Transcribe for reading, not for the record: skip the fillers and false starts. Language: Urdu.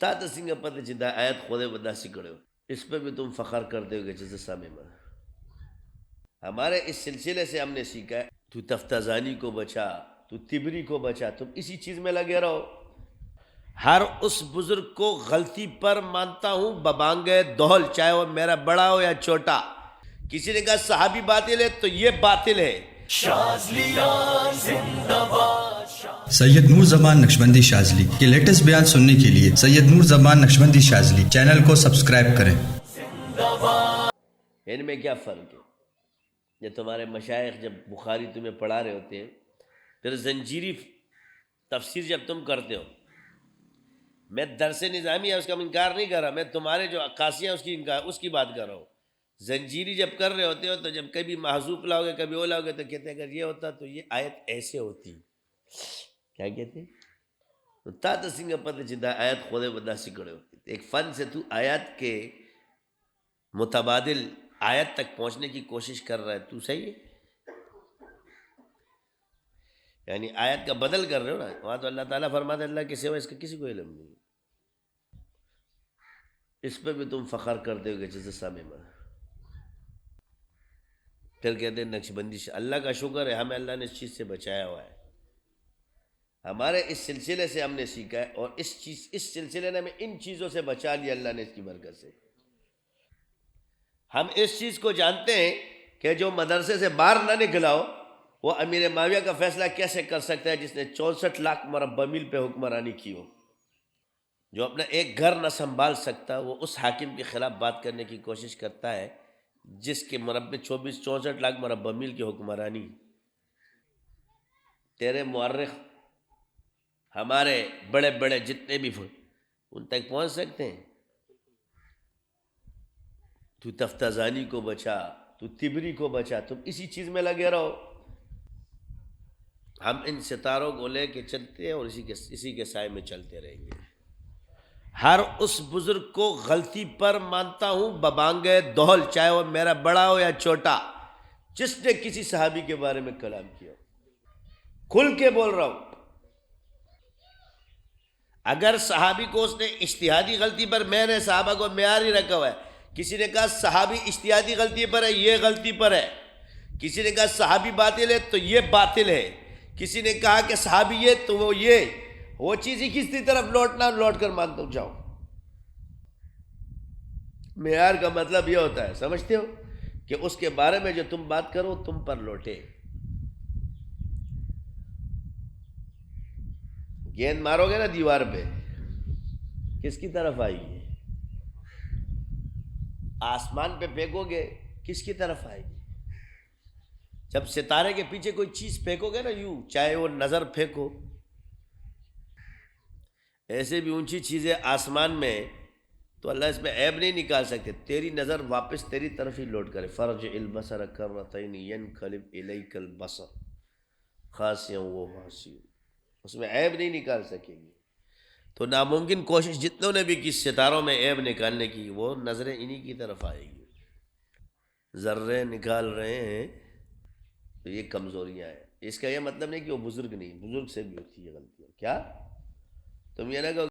تا تسنگ پتہ چدا آیت خود بداسی کرو اس پہ بھی تم فخر کرتے ہو کہ جیسے سامے میں ہمارے اس سلسلے سے ہم نے سیکھا ہے تو تفتازانی کو بچا، تو تبری کو بچا، تم اسی چیز میں لگے رہو۔ ہر اس بزرگ کو غلطی پر مانتا ہوں ببانگ دہل، چاہے وہ میرا بڑا ہو یا چھوٹا۔ کسی نے کہا صحابی باطل ہے تو یہ باطل ہے۔ سید نور زمان نقشبندی شاذلی کے لیٹسٹ بیان سننے کے لیے سید نور زمان نقشبندی شاذلی چینل کو سبسکرائب کریں۔ ان میں کیا فرق ہے؟ یہ تمہارے مشائخ جب بخاری تمہیں پڑھا رہے ہوتے ہیں، پھر زنجیری تفسیر جب تم کرتے ہو، میں درس نظامی ہے اس کا انکار نہیں کر رہا، میں تمہارے جو عکاسیاں اس کی بات کر رہا ہوں۔ زنجیری جب کر رہے ہوتے ہو تو جب کبھی محذوف لاؤ گے کبھی وہ لاؤ گے تو کہتے ہیں اگر یہ ہوتا تو یہ آیت ایسے ہوتی۔ کیا کہتے ہیں؟ تو تا تسنگ پتہ چدا آیت خود بداسی کرے ہوتی۔ ایک فن سے تو آیات کے متبادل آیت تک پہنچنے کی کوشش کر رہا ہے، تو صحیح ہے؟ یعنی آیت کا بدل کر رہے ہو نا، وہاں تو اللہ تعالیٰ فرماتے اللہ کے سوا اس کا کسی کو علم نہیں، اس پہ بھی تم فخر کرتے ہو کہ جیسے سامے میں۔ پھر کہتے ہیں نقشبندی اللہ کا شکر ہے ہمیں اللہ نے اس چیز سے بچایا ہوا ہے۔ ہمارے اس سلسلے سے ہم نے سیکھا ہے، اور اس سلسلے نے ہمیں ان چیزوں سے بچا لیا اللہ نے اس کی برکت سے۔ ہم اس چیز کو جانتے ہیں کہ جو مدرسے سے باہر نہ نکلا ہو وہ امیر معاویہ کا فیصلہ کیسے کر سکتا ہے جس نے 64 لاکھ مربع میل پہ حکمرانی کی ہو؟ جو اپنا ایک گھر نہ سنبھال سکتا وہ اس حاکم کے خلاف بات کرنے کی کوشش کرتا ہے جس کے مربع 64 لاکھ مربع میل کی حکمرانی۔ تیرے مورخ ہمارے بڑے بڑے جتنے بھی ان تک پہنچ سکتے ہیں؟ تو تفتازانی کو بچا، تو تبری کو بچا، تم اسی چیز میں لگے رہو۔ ہم ان ستاروں کو لے کے چلتے ہیں اور اسی کے سائے میں چلتے رہیں گے۔ ہر اس بزرگ کو غلطی پر مانتا ہوں ببانگ دہل، چاہے وہ میرا بڑا ہو یا چھوٹا، جس نے کسی صحابی کے بارے میں کلام کیا، کھل کے بول رہا ہوں۔ اگر صحابی کو اس نے اجتہادی غلطی پر، میں نے صحابہ کو معیار ہی رکھا ہوا ہے، کسی نے کہا صحابی اجتہادی غلطی پر ہے یہ غلطی پر ہے، کسی نے کہا صحابی باطل ہے تو یہ باطل ہے، کسی نے کہا کہ صحابی یہ تو وہ یہ، وہ چیز ہی کسی طرف لوٹنا لوٹ کر مانتا ہوں جاؤ۔ معیار کا مطلب یہ ہوتا ہے، سمجھتے ہو، کہ اس کے بارے میں جو تم بات کرو تم پر لوٹے۔ گیند مارو گے نا دیوار پہ، کس کی طرف آئے گی؟ آسمان پہ پھینکو گے کس کی طرف آئے گی؟ جب ستارے کے پیچھے کوئی چیز پھینکو گے نا یوں، چاہے وہ نظر پھینکو، ایسے بھی اونچی چیزیں آسمان میں تو اللہ اس میں عیب نہیں نکال سکتے، تیری نظر واپس تیری طرف ہی لوٹ کرے۔ فرجع البصر کرتین ینقلب الیک البصر خاسئا وہو حسیر، اس میں عیب نہیں نکال سکیں گے۔ تو ناممکن کوشش جتنوں نے بھی کی ستاروں میں عیب نکالنے کی، وہ نظریں انہی کی طرف آئے گی۔ ذرے نکال رہے ہیں تو یہ کمزوریاں ہیں، اس کا یہ مطلب نہیں کہ وہ بزرگ نہیں، بزرگ سے بھی ہوتی ہے غلطیاں۔ کیا تم یہ نہ کہو